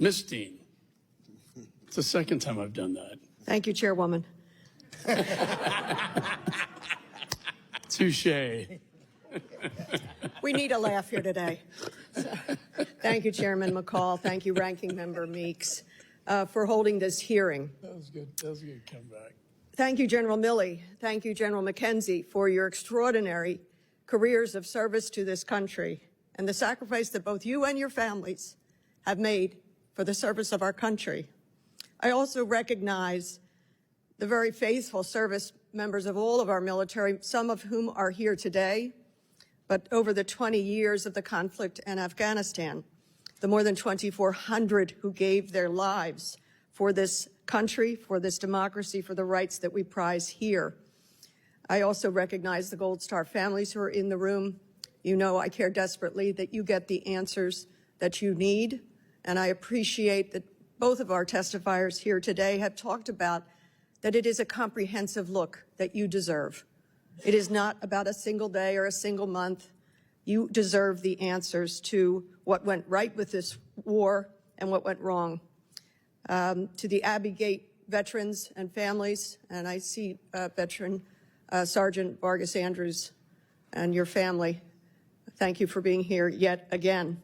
Miss Dean. It's the second time I've done that. Thank you, Chairwoman. Touche. We need a laugh here today. Thank you, Chairman McCall. Thank you, Ranking Member Meeks, for holding this hearing. That was good. That was a good comeback. Thank you, General Milley. Thank you, General McKenzie, for your extraordinary careers of service to this country and the sacrifice that both you and your families have made for the service of our country. I also recognize the very faithful service members of all of our military, some of whom are here today, but over the 20 years of the conflict in Afghanistan, the more than 2,400 who gave their lives for this country, for this democracy, for the rights that we prize here. I also recognize the Gold Star families who are in the room. You know I care desperately that you get the answers that you need, and I appreciate that both of our testifiers here today have talked about that it is a comprehensive look that you deserve. It is not about a single day or a single month. You deserve the answers to what went right with this war and what went wrong. To the Abbey Gate veterans and families, and I see veteran Sergeant Vargas Andrews and your family, thank you for being here yet again.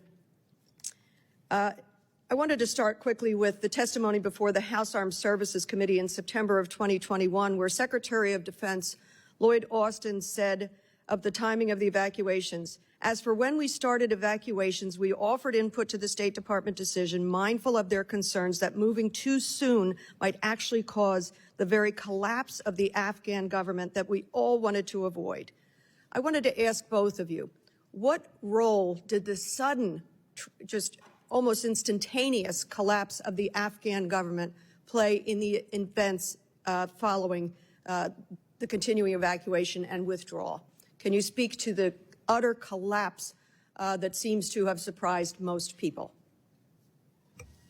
I wanted to start quickly with the testimony before the House Armed Services Committee in September of 2021, where Secretary of Defense Lloyd Austin said of the timing of the evacuations, "As for when we started evacuations, we offered input to the State Department decision, mindful of their concerns that moving too soon might actually cause the very collapse of the Afghan government that we all wanted to avoid." I wanted to ask both of you, what role did the sudden, just almost instantaneous collapse of the Afghan government play in the events following the continuing evacuation and withdrawal? Can you speak to the utter collapse that seems to have surprised most people?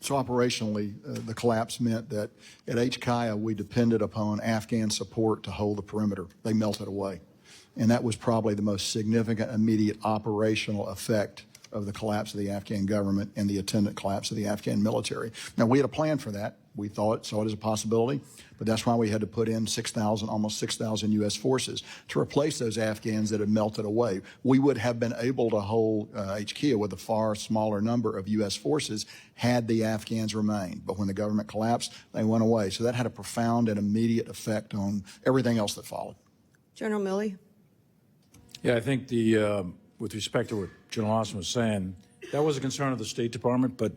So operationally, the collapse meant that at HKIA, we depended upon Afghan support to hold the perimeter. They melted away. And that was probably the most significant immediate operational effect of the collapse of the Afghan government and the attendant collapse of the Afghan military. Now, we had a plan for that. We saw it as a possibility, but that's why we had to put in almost 6,000 U.S. forces to replace those Afghans that had melted away. We would have been able to hold HKIA with a far smaller number of U.S. forces had the Afghans remained. But when the government collapsed, they went away. So that had a profound and immediate effect on everything else that followed. General Milley? Yeah, I think with respect to what General Austin was saying, that was a concern of the State Department, but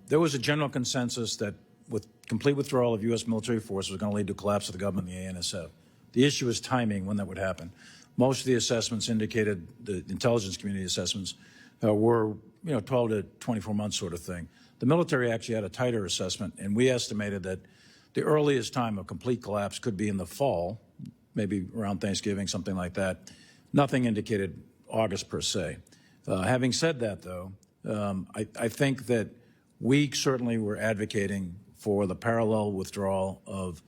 there was a general consensus that with complete withdrawal of U.S. military forces was going to lead to a collapse of the government and the ANSF. The issue is timing when that would happen. Most of the assessments indicated, the intelligence community assessments, were 12 to 24 months sort of thing. The military actually had a tighter assessment, and we estimated that the earliest time of complete collapse could be in the fall, maybe around Thanksgiving, something like that. Nothing indicated August per se. Having said that, though, I think that we certainly were advocating for the parallel withdrawal of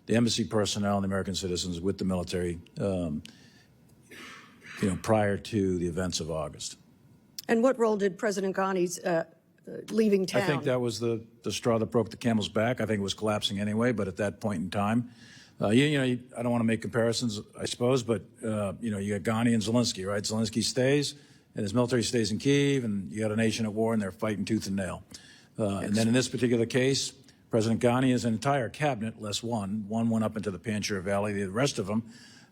the embassy personnel and the American citizens with the military, prior to the events of August. And what role did President Ghani's leaving town? I think that was the straw that broke the camel's back. I think it was collapsing anyway, but at that point in time, I don't want to make comparisons, I suppose, but, you got Ghani and Zelensky, right? Zelensky stays, and his military stays in Kyiv, and you got a nation at war, and they're fighting tooth and nail. And then in this particular case, President Ghani and his entire cabinet, less one went up into the Panjshir Valley. The rest of them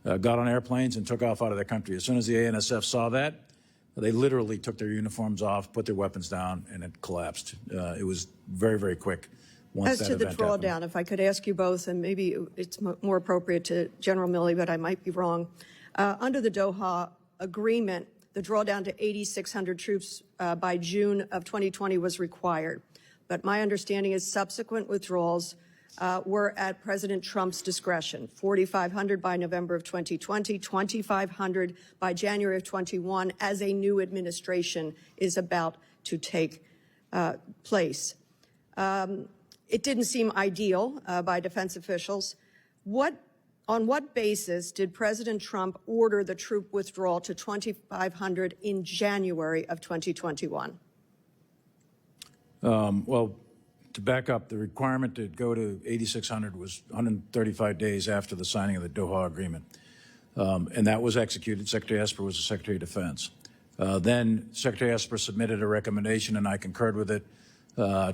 got on airplanes and took off out of their country. As soon as the ANSF saw that, they literally took their uniforms off, put their weapons down, and it collapsed. It was very, very quick. As to the drawdown, if I could ask you both, and maybe it's more appropriate to General Milley, but I might be wrong. Under the Doha Agreement, the drawdown to 8,600 troops by June of 2020 was required. But my understanding is subsequent withdrawals were at President Trump's discretion. 4,500 by November of 2020, 2,500 by January of 21, as a new administration is about to take place. It didn't seem ideal by defense officials. On what basis did President Trump order the troop withdrawal to 2,500 in January of 2021? Well, to back up, the requirement to go to 8,600 was 135 days after the signing of the Doha Agreement. And that was executed. Secretary Esper was the Secretary of Defense. Then Secretary Esper submitted a recommendation, and I concurred with it,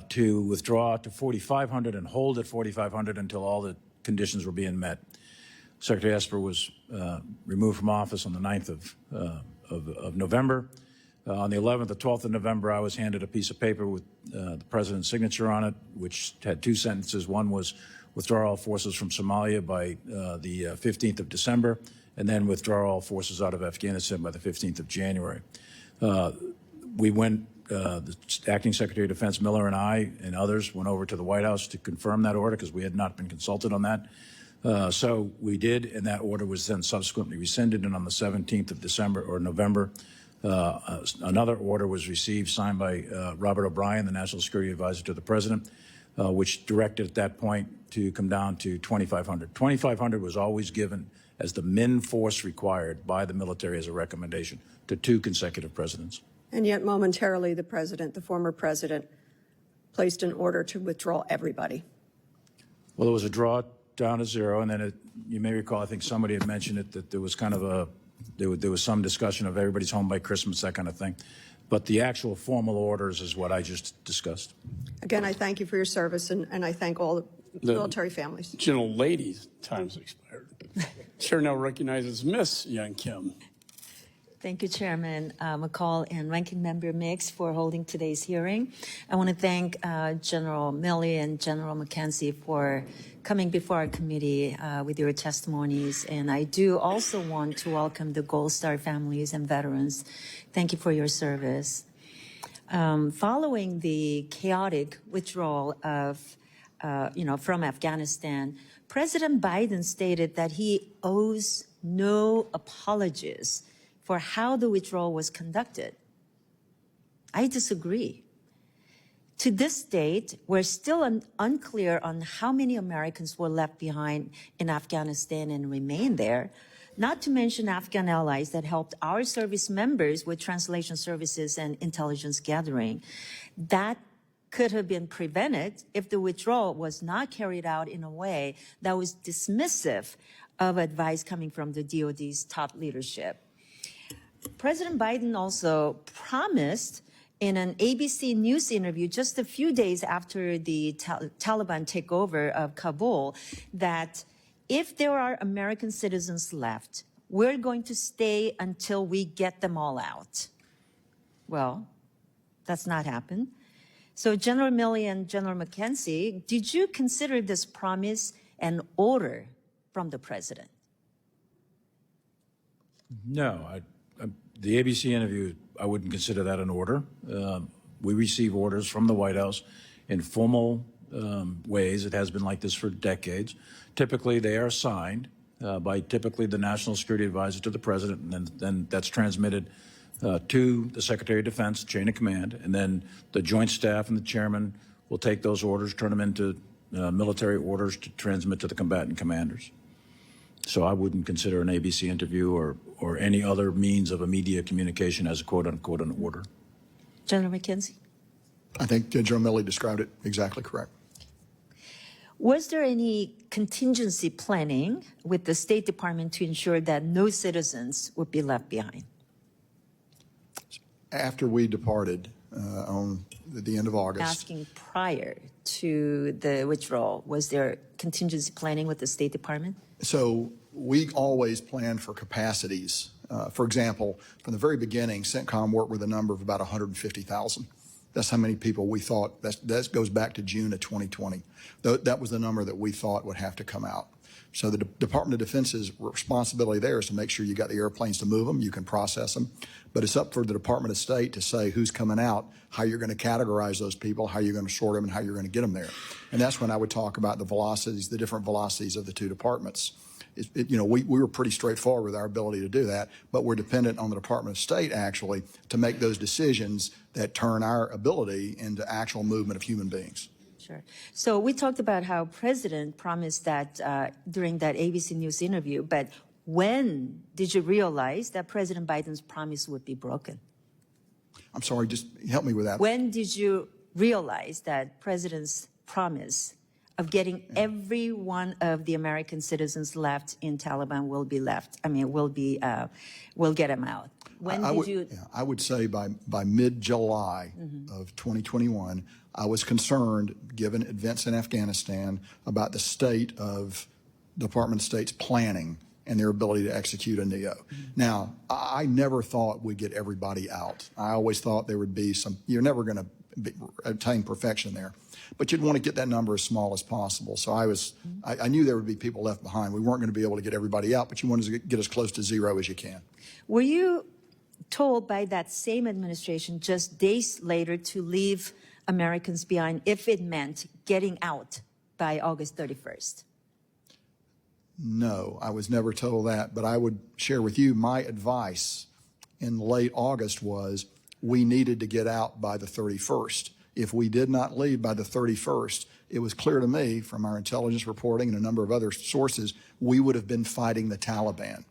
to withdraw to 4,500 and hold at 4,500 until all the conditions were being met. Secretary Esper was removed from office on the 9th of November. On the 11th or 12th of November, I was handed a piece of paper with the president's signature on it, which had two sentences. One was withdraw all forces from Somalia by the 15th of December, and then withdraw all forces out of Afghanistan by the 15th of January. We went, the Acting Secretary of Defense Miller and I and others went over to the White House to confirm that order because we had not been consulted on that. So we did, and that order was then subsequently rescinded, and on the 17th of December or November, another order was received, signed by Robert O'Brien, the National Security Advisor to the President, which directed at that point to come down to 2,500. 2,500 was always given as the min force required by the military as a recommendation to two consecutive presidents. And yet momentarily the president, the former president, placed an order to withdraw everybody. Well, there was a draw down to zero, and then you may recall, I think somebody had mentioned it, that there was kind of there was some discussion of everybody's home by Christmas, that kind of thing. But the actual formal orders is what I just discussed. Again, I thank you for your service, and I thank all the military families. Gentle lady's time's expired. Chair now recognizes Miss Young Kim. Thank you, Chairman McCall and Ranking Member Mix for holding today's hearing. I want to thank General Milley and General McKenzie for coming before our committee with your testimonies. And I do also want to welcome the Gold Star families and veterans. Thank you for your service. Following the chaotic withdrawal of, from Afghanistan, President Biden stated that he owes no apologies for how the withdrawal was conducted. I disagree. To this date, we're still unclear on how many Americans were left behind in Afghanistan and remain there, not to mention Afghan allies that helped our service members with translation services and intelligence gathering. That could have been prevented if the withdrawal was not carried out in a way that was dismissive of advice coming from the DoD's top leadership. President Biden also promised in an ABC News interview just a few days after the Taliban takeover of Kabul that if there are American citizens left, we're going to stay until we get them all out. Well, that's not happened. So General Milley and General McKenzie, did you consider this promise an order from the president? No, the ABC interview, I wouldn't consider that an order. We receive orders from the White House in formal ways. It has been like this for decades. Typically, they are signed by typically the National Security Advisor to the President, and then that's transmitted to the Secretary of Defense, chain of command, and then the Joint Staff and the Chairman will take those orders, turn them into military orders to transmit to the combatant commanders. So I wouldn't consider an ABC interview or any other means of immediate communication as a quote-unquote an order. General McKenzie? I think General Milley described it exactly correct. Was there any contingency planning with the State Department to ensure that no citizens would be left behind? After we departed on the end of August. Asking prior to the withdrawal, was there contingency planning with the State Department? So we always plan for capacities. For example, from the very beginning, CENTCOM worked with a number of about 150,000. That's how many people we thought, that goes back to June of 2020. That was the number that we thought would have to come out. So the Department of Defense's responsibility there is to make sure you got the airplanes to move them, you can process them. But it's up for the Department of State to say who's coming out, how you're going to categorize those people, how you're going to sort them, and how you're going to get them there. And that's when I would talk about the velocities, the different velocities of the two departments. We were pretty straightforward with our ability to do that, but we're dependent on the Department of State actually to make those decisions that turn our ability into actual movement of human beings. Sure. So we talked about how President promised that during that ABC News interview, but when did you realize that President Biden's promise would be broken? I'm sorry, just help me with that. When did you realize that President's promise of getting every one of the American citizens left in Taliban will be left. I mean, will get them out. When did you? Yeah, I would say by mid-July of 2021, I was concerned, given events in Afghanistan, about the state of Department of State's planning and their ability to execute a NEO. Now, I never thought we'd get everybody out. I always thought there would be some, you're never going to attain perfection there, but you'd want to get that number as small as possible. So I knew there would be people left behind. We weren't going to be able to get everybody out, but you wanted to get as close to zero as you can. Were you told by that same administration just days later to leave Americans behind if it meant getting out by August 31st? No, I was never told that, but I would share with you my advice in late August was we needed to get out by the 31st. If we did not leave by the 31st, it was clear to me from our intelligence reporting and a number of other sources, we would have been fighting the Taliban.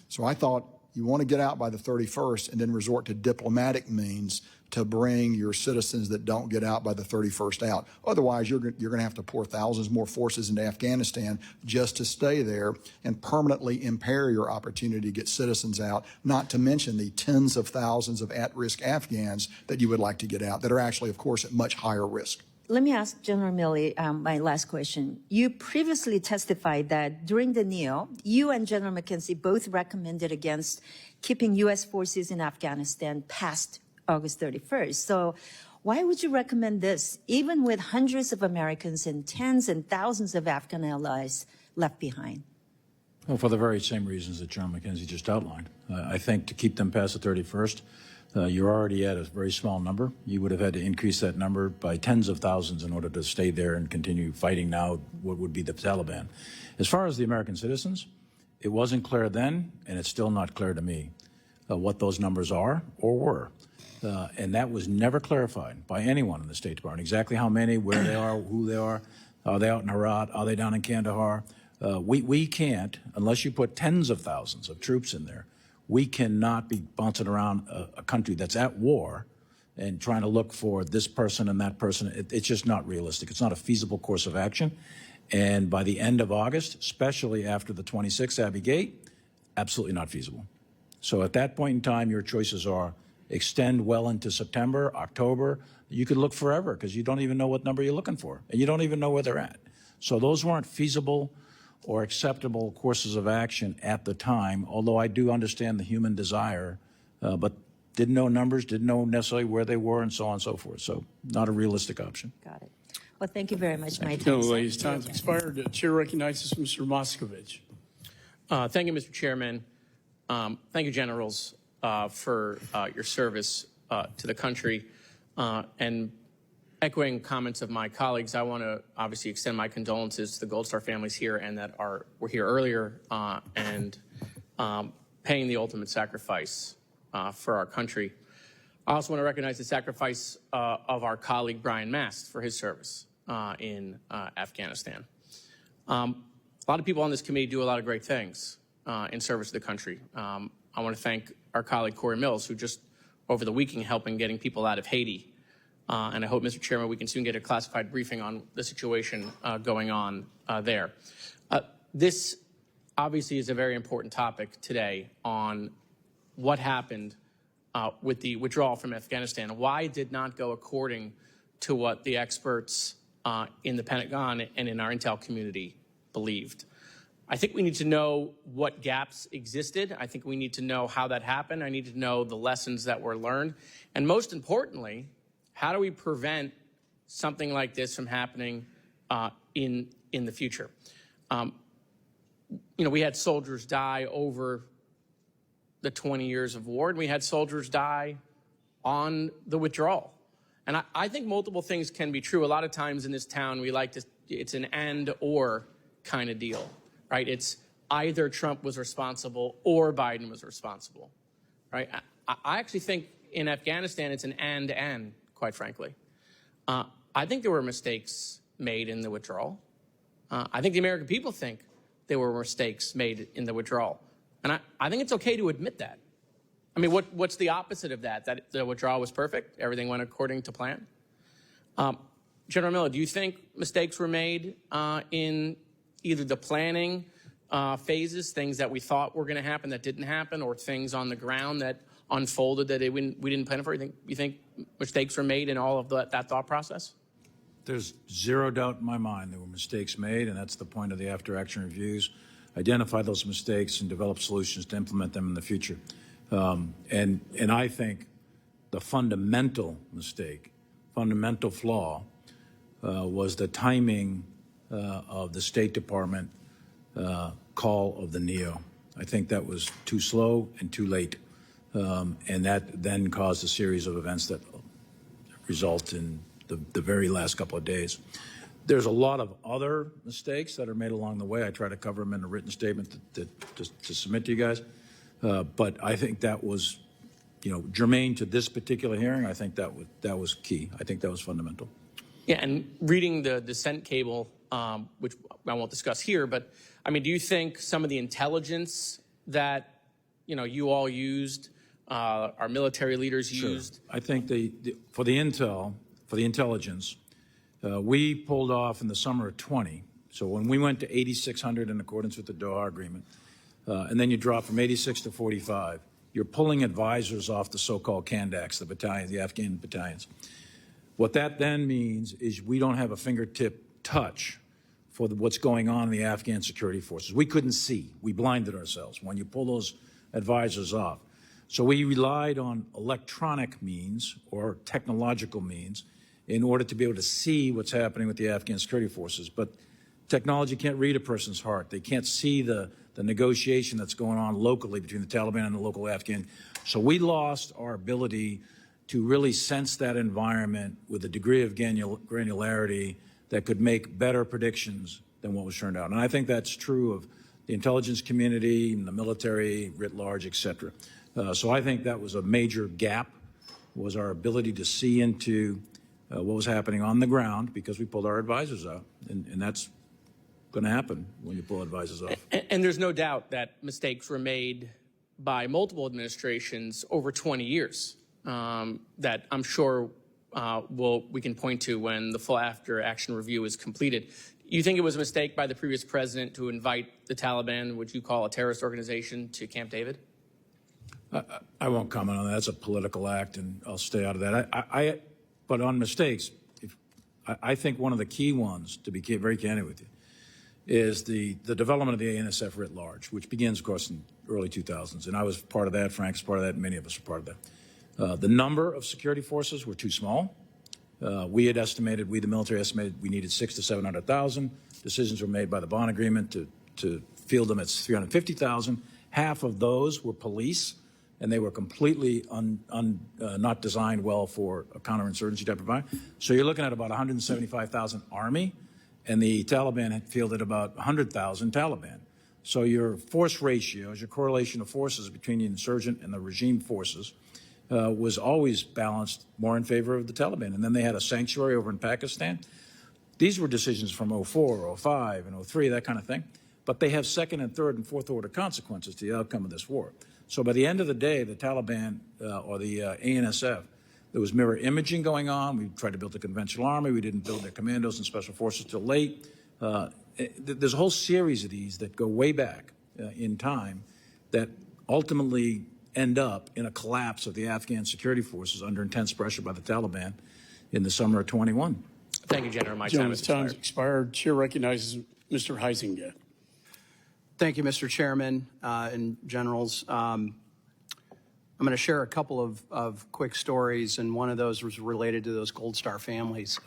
So I thought you want to get out by the 31st and then resort to diplomatic means to bring your citizens that don't get out by the 31st out. Otherwise, you're going to have to pour thousands more forces into Afghanistan just to stay there and permanently impair your opportunity to get citizens out, not to mention the tens of thousands of at-risk Afghans that you would like to get out that are actually, of course, at much higher risk. Let me ask General Milley my last question. You previously testified that during the NEO, you and General McKenzie both recommended against keeping U.S. forces in Afghanistan past August 31st. So why would you recommend this, even with hundreds of Americans and tens and thousands of Afghan allies left behind? Well, for the very same reasons that John McKenzie just outlined. I think to keep them past the 31st, you're already at a very small number. You would have had to increase that number by tens of thousands in order to stay there and continue fighting now what would be the Taliban. As far as the American citizens, it wasn't clear then, and it's still not clear to me what those numbers are or were. And that was never clarified by anyone in the State Department, exactly how many, where they are, who they are they out in Herat, are they down in Kandahar? We can't, unless you put tens of thousands of troops in there, we cannot be bouncing around a country that's at war and trying to look for this person and that person. It's just not realistic. It's not a feasible course of action. And by the end of August, especially after the 26th Abbey Gate, absolutely not feasible. So at that point in time, your choices are extend well into September, October. You could look forever because you don't even know what number you're looking for, and you don't even know where they're at. So those weren't feasible or acceptable courses of action at the time, although I do understand the human desire, but didn't know numbers, didn't know necessarily where they were, and so on and so forth. So not a realistic option. Got it. Well, thank you very much, Mike. Ladies, time's expired. The chair recognizes Mr. Moskovich. Thank you, Mr. Chairman. Thank you, Generals, for your service to the country. And echoing comments of my colleagues, I want to obviously extend my condolences to the Gold Star families here and that were here earlier and paying the ultimate sacrifice for our country. I also want to recognize the sacrifice of our colleague Brian Mast for his service in Afghanistan. A lot of people on this committee do a lot of great things in service to the country. I want to thank our colleague Corey Mills, who just over the weekend helping getting people out of Haiti. And I hope, Mr. Chairman, we can soon get a classified briefing on the situation going on there. This obviously is a very important topic today on what happened with the withdrawal from Afghanistan. Why it did not go according to what the experts in the Pentagon and in our intel community believed. I think we need to know what gaps existed. I think we need to know how that happened. I need to know the lessons that were learned. And most importantly, how do we prevent something like this from happening in the future? We had soldiers die over the 20 years of war, and we had soldiers die on the withdrawal. And I think multiple things can be true. A lot of times in this town, we like to, it's an and or kind of deal, right? It's either Trump was responsible or Biden was responsible, right? I actually think in Afghanistan, it's an and, quite frankly. I think there were mistakes made in the withdrawal. I think the American people think there were mistakes made in the withdrawal. And I think it's okay to admit that. I mean, what's the opposite of that? That the withdrawal was perfect? Everything went according to plan? General Miller, do you think mistakes were made in either the planning phases, things that we thought were going to happen that didn't happen, or things on the ground that unfolded that we didn't plan for? You think mistakes were made in all of that thought process? There's zero doubt in my mind there were mistakes made, and that's the point of the after-action reviews. Identify those mistakes and develop solutions to implement them in the future. And I think the fundamental mistake, fundamental flaw, was the timing of the State Department call of the NEO. I think that was too slow and too late, and that then caused a series of events that result in the very last couple of days. There's a lot of other mistakes that are made along the way. I try to cover them in a written statement to submit to you guys, but I think that was, germane to this particular hearing. I think that was key. I think that was fundamental. Yeah, and reading the dissent cable, which I won't discuss here, but I mean, do you think some of the intelligence that you all used, our military leaders used? I think for the intelligence, we pulled off in the summer of 20. So when we went to 8,600 in accordance with the Doha Agreement, and then you drop from 86 to 45, you're pulling advisors off the so-called Kandaks, the Afghan battalions. What that then means is we don't have a fingertip touch for what's going on in the Afghan security forces. We couldn't see. We blinded ourselves when you pull those advisors off. So we relied on electronic means or technological means in order to be able to see what's happening with the Afghan security forces. But technology can't read a person's heart. They can't see the negotiation that's going on locally between the Taliban and the local Afghan. So we lost our ability to really sense that environment with a degree of granularity that could make better predictions than what was turned out. And I think that's true of the intelligence community and the military writ large, et cetera. So I think that was a major gap, was our ability to see into what was happening on the ground because we pulled our advisors out. And that's going to happen when you pull advisors off. And there's no doubt that mistakes were made by multiple administrations over 20 years that I'm sure we can point to when the full after-action review is completed. You think it was a mistake by the previous president to invite the Taliban, which you call a terrorist organization, to Camp David? I won't comment on that. That's a political act, and I'll stay out of that. But on mistakes, I think one of the key ones, to be very candid with you, is the development of the ANSF writ large, which begins, of course, in early 2000s. And I was part of that. Frank's part of that. Many of us were part of that. The number of security forces were too small. We had estimated, the military estimated, we needed 600,000 to 700,000. Decisions were made by the bond agreement to field them at 350,000. Half of those were police, and they were completely not designed well for a counterinsurgency type of environment. So you're looking at about 175,000 Army, and the Taliban had fielded about 100,000 Taliban. So your force ratios, your correlation of forces between the insurgent and the regime forces was always balanced more in favor of the Taliban. And then they had a sanctuary over in Pakistan. These were decisions from 04, 05, and 03, that kind of thing. But they have second and third and fourth order consequences to the outcome of this war. So by the end of the day, the Taliban or the ANSF, there was mirror imaging going on. We tried to build a conventional army. We didn't build their commandos and special forces till late. There's a whole series of these that go way back in time that ultimately end up in a collapse of the Afghan security forces under intense pressure by the Taliban in the summer of 21. Thank you, General. My time Gentleman's has time's expired. expired. Chair recognizes Mr. Heisinger. Thank you, Mr. Chairman and generals. I'm going to share a couple of quick stories, and one of those was related to those Gold Star families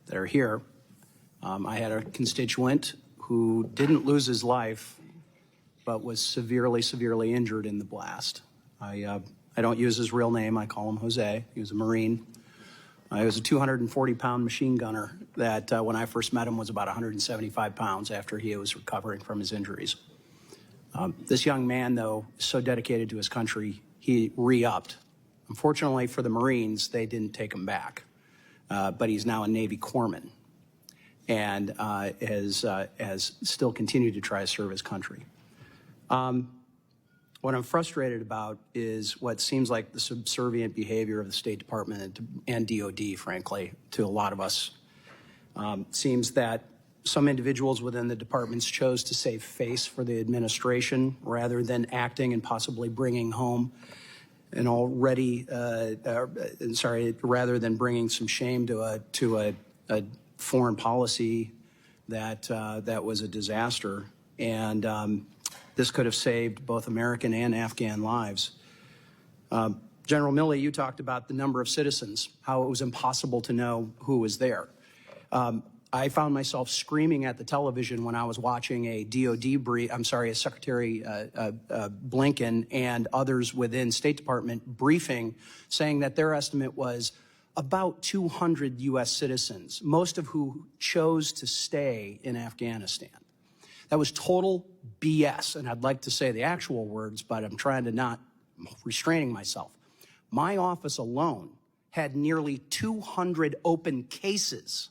that are here. I had a constituent who didn't lose his life, but was severely, severely injured in the blast. I don't use his real name. I call him Jose. He was a Marine. He was a 240-pound machine gunner that, when I first met him, was about 175 pounds after he was recovering from his injuries. This young man, though, is so dedicated to his country, he re-upped. Unfortunately for the Marines, they didn't take him back, but he's now a Navy corpsman and has still continued to try to serve his country. What I'm frustrated about is what seems like the subservient behavior of the State Department and DOD, frankly, to a lot of us. Seems that some individuals within the departments chose to save face for the administration rather than acting and possibly bringing home an already, rather than bringing some shame to a foreign policy that was a disaster. And this could have saved both American and Afghan lives. General Milley, you talked about the number of citizens, how it was impossible to know who was there. I found myself screaming at the television when I was watching a Secretary Blinken and others within State Department briefing saying that their estimate was about 200 U.S. citizens, most of who chose to stay in Afghanistan. That was total BS, and I'd like to say the actual words, but I'm trying to not, restraining myself. My office alone had nearly 200 open cases.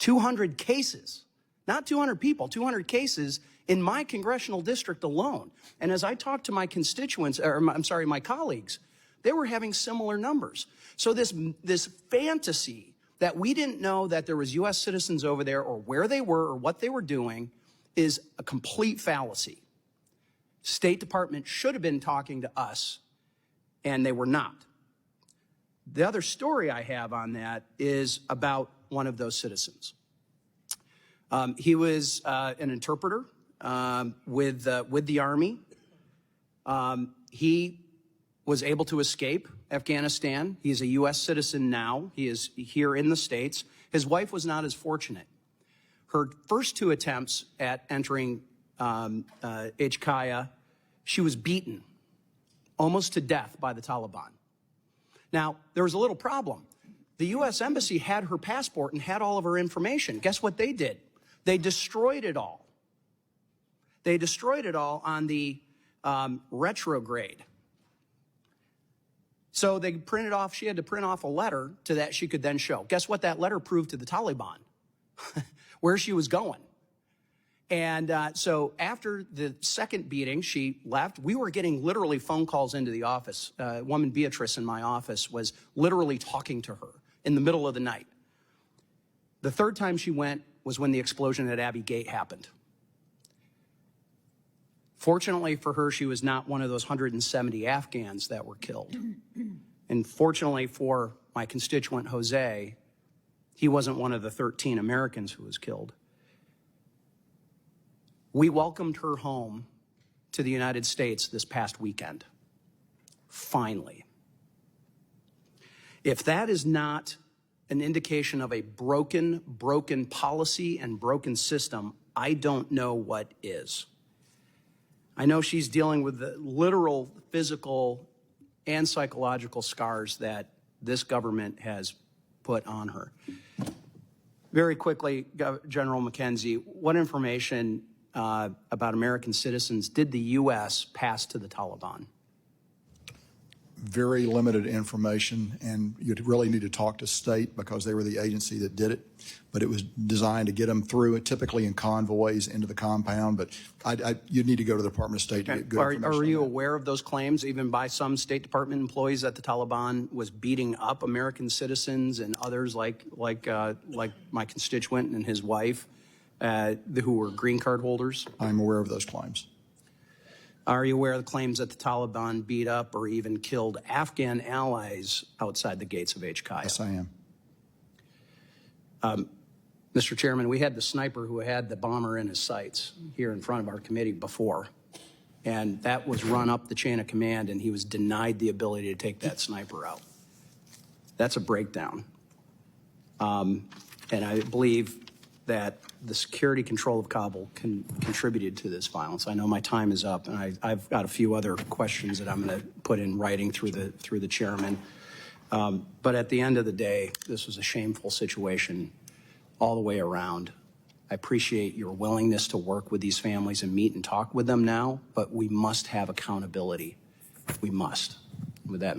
200 cases, not 200 people, 200 cases in my congressional district alone. And as I talked to my constituents, my colleagues, they were having similar numbers. So this fantasy that we didn't know that there was U.S. citizens over there or where they were or what they were doing is a complete fallacy. State Department should have been talking to us, and they were not. The other story I have on that is about one of those citizens. He was an interpreter with the Army. He was able to escape Afghanistan. He is a U.S. citizen now. He is here in the States. His wife was not as fortunate. Her first two attempts at entering HKIA, she was beaten almost to death by the Taliban. Now, there was a little problem. The U.S. Embassy had her passport and had all of her information. Guess what they did? They destroyed it all. They destroyed it all on the retrograde. So they printed off, she had to print off a letter to that she could then show. Guess what that letter proved to the Taliban? Where she was going. And so after the second beating, she left. We were getting literally phone calls into the office. A woman, Beatrice, in my office was literally talking to her in the middle of the night. The third time she went was when the explosion at Abbey Gate happened. Fortunately for her, she was not one of those 170 Afghans that were killed. And fortunately for my constituent, Jose, he wasn't one of the 13 Americans who was killed. We welcomed her home to the United States this past weekend. Finally. If that is not an indication of a broken policy and broken system, I don't know what is. I know she's dealing with the literal physical and psychological scars that this government has put on her. Very quickly, General McKenzie, what information about American citizens did the U.S. pass to the Taliban? Very limited information, and you'd really need to talk to state because they were the agency that did it. But it was designed to get them through, typically in convoys into the compound. But you'd need to go to the Department of State to get good information. Are you aware of those claims, even by some State Department employees, that the Taliban was beating up American citizens and others like my constituent and his wife, who were green card holders? I'm aware of those claims. Are you aware of the claims that the Taliban beat up or even killed Afghan allies outside the gates of HKIA? Yes, I am. Mr. Chairman, we had the sniper who had the bomber in his sights here in front of our committee before, and that was run up the chain of command, and he was denied the ability to take that sniper out. That's a breakdown. And I believe that the security control of Kabul contributed to this violence. I know my time is up, and I've got a few other questions that I'm going to put in writing through the chairman. But at the end of the day, this was a shameful situation all the way around. I appreciate your willingness to work with these families and meet and talk with them now, but we must have accountability. We must. With that.